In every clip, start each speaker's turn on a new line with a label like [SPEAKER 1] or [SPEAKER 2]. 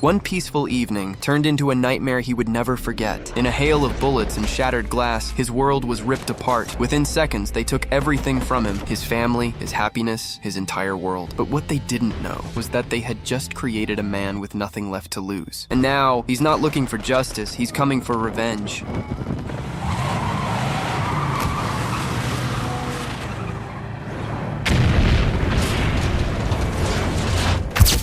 [SPEAKER 1] One peaceful evening turned into a nightmare he would never forget. In a hail of bullets and shattered glass, his world was ripped apart. Within seconds, they took everything from him: his family, his happiness, his entire world. But what they didn't know was that they had just created a man with nothing left to lose. And now, he's not looking for justice, he's coming for revenge.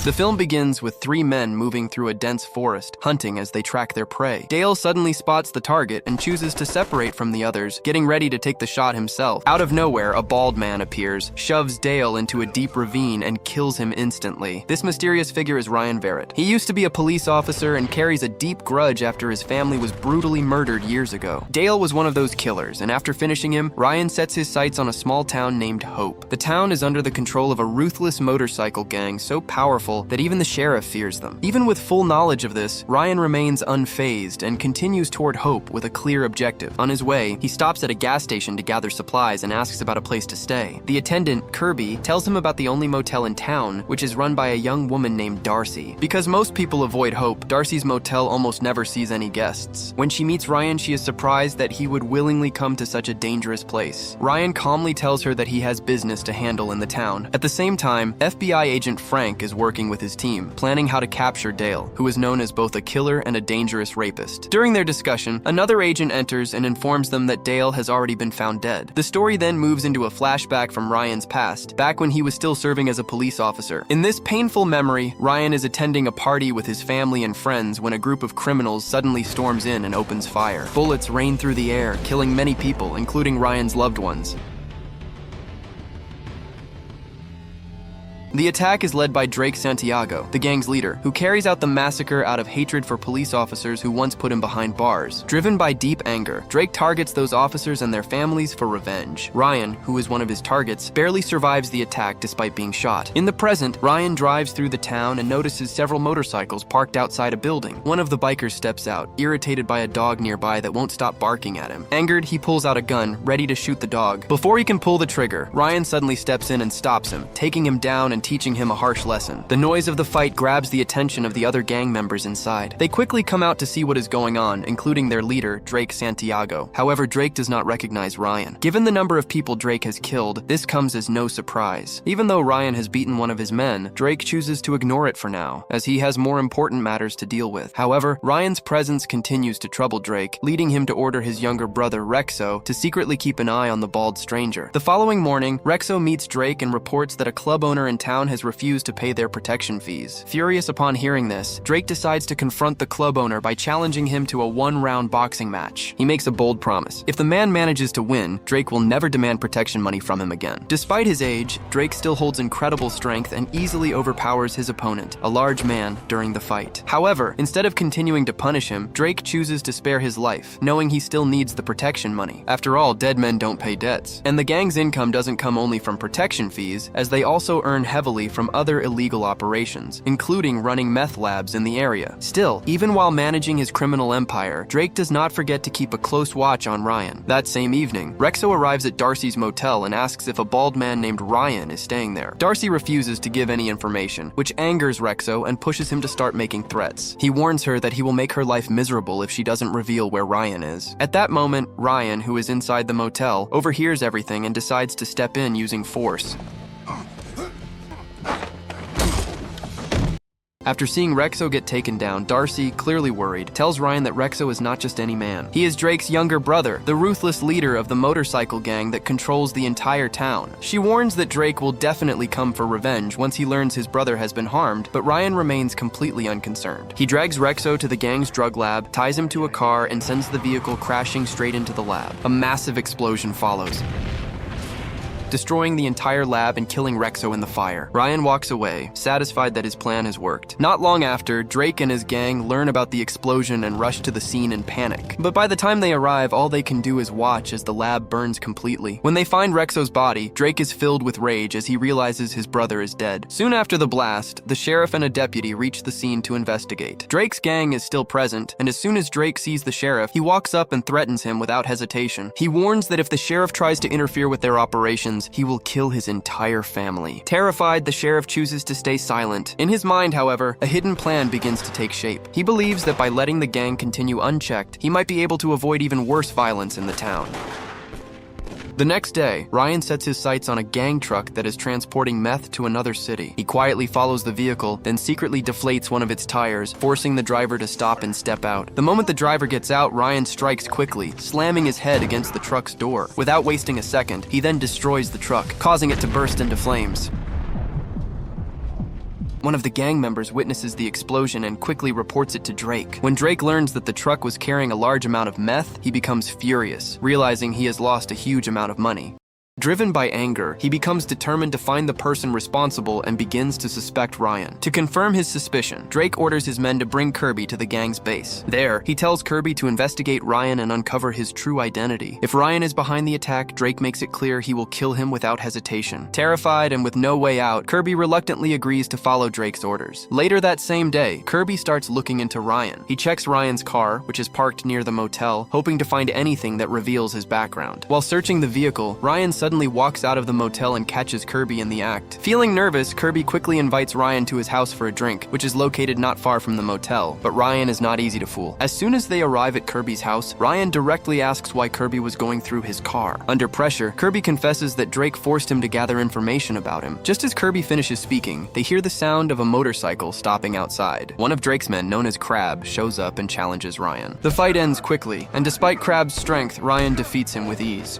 [SPEAKER 1] The film begins with three men moving through a dense forest, hunting as they track their prey. Dale suddenly spots the target and chooses to separate from the others, getting ready to take the shot himself. Out of nowhere, a bald man appears, shoves Dale into a deep ravine, and kills him instantly. This mysterious figure is Ryan Verrett. He used to be a police officer and carries a deep grudge after his family was brutally murdered years ago. Dale was one of those killers, and after finishing him, Ryan sets his sights on a small town named Hope. The town is under the control of a ruthless motorcycle gang so powerful that even the sheriff fears them. Even with full knowledge of this, Ryan remains unfazed and continues toward Hope with a clear objective. On his way, he stops at a gas station to gather supplies and asks about a place to stay. The attendant, Kirby, tells him about the only motel in town, which is run by a young woman named Darcy. Because most people avoid Hope, Darcy's motel almost never sees any guests. When she meets Ryan, she is surprised that he would willingly come to such a dangerous place. Ryan calmly tells her that he has business to handle in the town. At the same time, FBI agent Frank is working with his team, planning how to capture Dale, who is known as both a killer and a dangerous rapist. During their discussion, another agent enters and informs them that Dale has already been found dead. The story then moves into a flashback from Ryan's past, back when he was still serving as a police officer. In this painful memory, Ryan is attending a party with his family and friends when a group of criminals suddenly storms in and opens fire. Bullets rain through the air, killing many people, including Ryan's loved ones. The attack is led by Drake Santiago, the gang's leader, who carries out the massacre out of hatred for police officers who once put him behind bars. Driven by deep anger, Drake targets those officers and their families for revenge. Ryan, who is one of his targets, barely survives the attack despite being shot. In the present, Ryan drives through the town and notices several motorcycles parked outside a building. One of the bikers steps out, irritated by a dog nearby that won't stop barking at him. Angered, he pulls out a gun, ready to shoot the dog. Before he can pull the trigger, Ryan suddenly steps in and stops him, taking him down and teaching him a harsh lesson. The noise of the fight grabs the attention of the other gang members inside. They quickly come out to see what is going on, including their leader, Drake Santiago. However, Drake does not recognize Ryan. Given the number of people Drake has killed, this comes as no surprise. Even though Ryan has beaten one of his men, Drake chooses to ignore it for now, as he has more important matters to deal with. However, Ryan's presence continues to trouble Drake, leading him to order his younger brother, Rexo, to secretly keep an eye on the bald stranger. The following morning, Rexo meets Drake and reports that a club owner in town has refused to pay their protection fees. Furious upon hearing this, Drake decides to confront the club owner by challenging him to a one-round boxing match. He makes a bold promise. If the man manages to win, Drake will never demand protection money from him again. Despite his age, Drake still holds incredible strength and easily overpowers his opponent, a large man, during the fight. However, instead of continuing to punish him, Drake chooses to spare his life, knowing he still needs the protection money. After all, dead men don't pay debts. And the gang's income doesn't come only from protection fees, as they also earn heavily from other illegal operations, including running meth labs in the area. Still, even while managing his criminal empire, Drake does not forget to keep a close watch on Ryan. That same evening, Rexo arrives at Darcy's motel and asks if a bald man named Ryan is staying there. Darcy refuses to give any information, which angers Rexo and pushes him to start making threats. He warns her that he will make her life miserable if she doesn't reveal where Ryan is. At that moment, Ryan, who is inside the motel, overhears everything and decides to step in using force. After seeing Rexo get taken down, Darcy, clearly worried, tells Ryan that Rexo is not just any man. He is Drake's younger brother, the ruthless leader of the motorcycle gang that controls the entire town. She warns that Drake will definitely come for revenge once he learns his brother has been harmed, but Ryan remains completely unconcerned. He drags Rexo to the gang's drug lab, ties him to a car, and sends the vehicle crashing straight into the lab. A massive explosion follows, destroying the entire lab and killing Rexo in the fire. Ryan walks away, satisfied that his plan has worked. Not long after, Drake and his gang learn about the explosion and rush to the scene in panic. But by the time they arrive, all they can do is watch as the lab burns completely. When they find Rexo's body, Drake is filled with rage as he realizes his brother is dead. Soon after the blast, the sheriff and a deputy reach the scene to investigate. Drake's gang is still present, and as soon as Drake sees the sheriff, he walks up and threatens him without hesitation. He warns that if the sheriff tries to interfere with their operations, comes, he will kill his entire family. Terrified, the sheriff chooses to stay silent. In his mind, however, a hidden plan begins to take shape. He believes that by letting the gang continue unchecked, he might be able to avoid even worse violence in the town. The next day, Ryan sets his sights on a gang truck that is transporting meth to another city. He quietly follows the vehicle, then secretly deflates one of its tires, forcing the driver to stop and step out. The moment the driver gets out, Ryan strikes quickly, slamming his head against the truck's door. Without wasting a second, he then destroys the truck, causing it to burst into flames. One of the gang members witnesses the explosion and quickly reports it to Drake. When Drake learns that the truck was carrying a large amount of meth, he becomes furious, realizing he has lost a huge amount of money. Driven by anger, he becomes determined to find the person responsible and begins to suspect Ryan. To confirm his suspicion, Drake orders his men to bring Kirby to the gang's base. There, he tells Kirby to investigate Ryan and uncover his true identity. If Ryan is behind the attack, Drake makes it clear he will kill him without hesitation. Terrified and with no way out, Kirby reluctantly agrees to follow Drake's orders. Later that same day, Kirby starts looking into Ryan. He checks Ryan's car, which is parked near the motel, hoping to find anything that reveals his background. While searching the vehicle, Ryan suddenly walks out of the motel and catches Kirby in the act. Feeling nervous, Kirby quickly invites Ryan to his house for a drink, which is located not far from the motel, but Ryan is not easy to fool. As soon as they arrive at Kirby's house, Ryan directly asks why Kirby was going through his car. Under pressure, Kirby confesses that Drake forced him to gather information about him. Just as Kirby finishes speaking, they hear the sound of a motorcycle stopping outside. One of Drake's men, known as Crab, shows up and challenges Ryan. The fight ends quickly, and despite Crab's strength, Ryan defeats him with ease.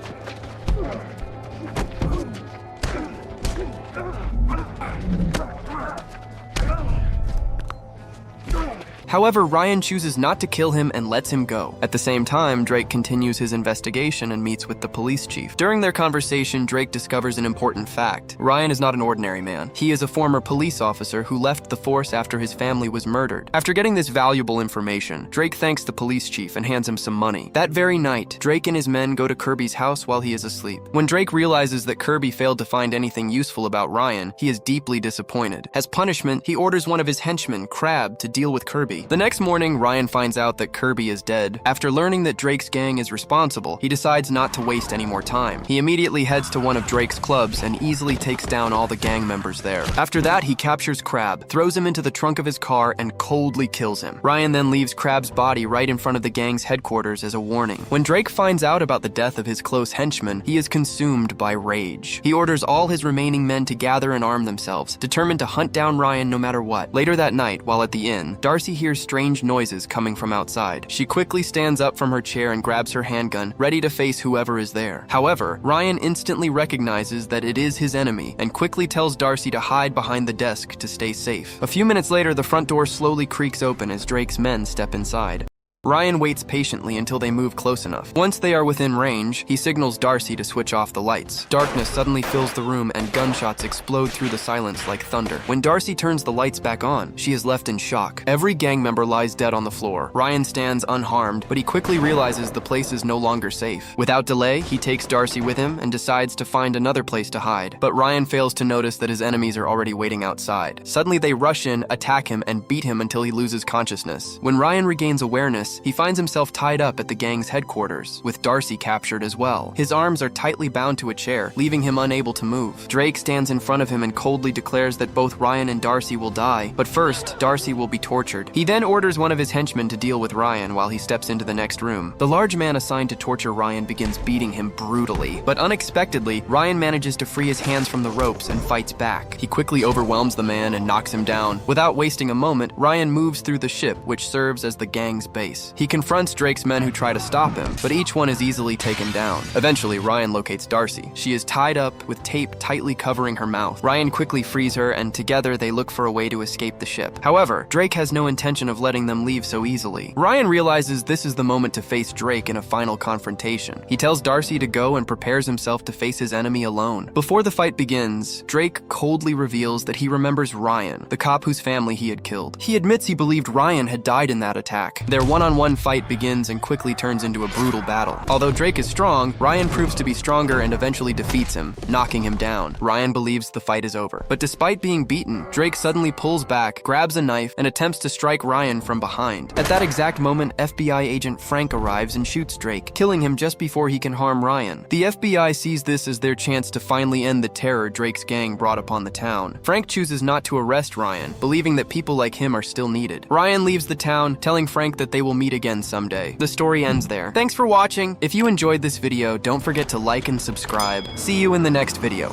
[SPEAKER 1] However, Ryan chooses not to kill him and lets him go. At the same time, Drake continues his investigation and meets with the police chief. During their conversation, Drake discovers an important fact. Ryan is not an ordinary man. He is a former police officer who left the force after his family was murdered. After getting this valuable information, Drake thanks the police chief and hands him some money. That very night, Drake and his men go to Kirby's house while he is asleep. When Drake realizes that Kirby failed to find anything useful about Ryan, he is deeply disappointed. As punishment, he orders one of his henchmen, Crab, to deal with Kirby. The next morning, Ryan finds out that Kirby is dead. After learning that Drake's gang is responsible, he decides not to waste any more time. He immediately heads to one of Drake's clubs and easily takes down all the gang members there. After that, he captures Crab, throws him into the trunk of his car, and coldly kills him. Ryan then leaves Crab's body right in front of the gang's headquarters as a warning. When Drake finds out about the death of his close henchman, he is consumed by rage. He orders all his remaining men to gather and arm themselves, determined to hunt down Ryan no matter what. Later that night, while at the inn, Darcy hears strange noises coming from outside. She quickly stands up from her chair and grabs her handgun, ready to face whoever is there. However, Ryan instantly recognizes that it is his enemy and quickly tells Darcy to hide behind the desk to stay safe. A few minutes later, the front door slowly creaks open as Drake's men step inside. Ryan waits patiently until they move close enough. Once they are within range, he signals Darcy to switch off the lights. Darkness suddenly fills the room and gunshots explode through the silence like thunder. When Darcy turns the lights back on, she is left in shock. Every gang member lies dead on the floor. Ryan stands unharmed, but he quickly realizes the place is no longer safe. Without delay, he takes Darcy with him and decides to find another place to hide. But Ryan fails to notice that his enemies are already waiting outside. Suddenly they rush in, attack him, and beat him until he loses consciousness. When Ryan regains awareness, he finds himself tied up at the gang's headquarters, with Darcy captured as well. His arms are tightly bound to a chair, leaving him unable to move. Drake stands in front of him and coldly declares that both Ryan and Darcy will die, but first, Darcy will be tortured. He then orders one of his henchmen to deal with Ryan while he steps into the next room. The large man assigned to torture Ryan begins beating him brutally, but unexpectedly, Ryan manages to free his hands from the ropes and fights back. He quickly overwhelms the man and knocks him down. Without wasting a moment, Ryan moves through the ship, which serves as the gang's base. He confronts Drake's men who try to stop him, but each one is easily taken down. Eventually, Ryan locates Darcy. She is tied up with tape tightly covering her mouth. Ryan quickly frees her, and together they look for a way to escape the ship. However, Drake has no intention of letting them leave so easily. Ryan realizes this is the moment to face Drake in a final confrontation. He tells Darcy to go and prepares himself to face his enemy alone. Before the fight begins, Drake coldly reveals that he remembers Ryan, the cop whose family he had killed. He admits he believed Ryan had died in that attack. Their one-on-one one-on-one fight begins and quickly turns into a brutal battle. Although Drake is strong, Ryan proves to be stronger and eventually defeats him, knocking him down. Ryan believes the fight is over. But despite being beaten, Drake suddenly pulls back, grabs a knife, and attempts to strike Ryan from behind. At that exact moment, FBI agent Frank arrives and shoots Drake, killing him just before he can harm Ryan. The FBI sees this as their chance to finally end the terror Drake's gang brought upon the town. Frank chooses not to arrest Ryan, believing that people like him are still needed. Ryan leaves the town, telling Frank that they will meet again someday. The story ends there. Thanks for watching. If you enjoyed this video, don't forget to like and subscribe. See you in the next video.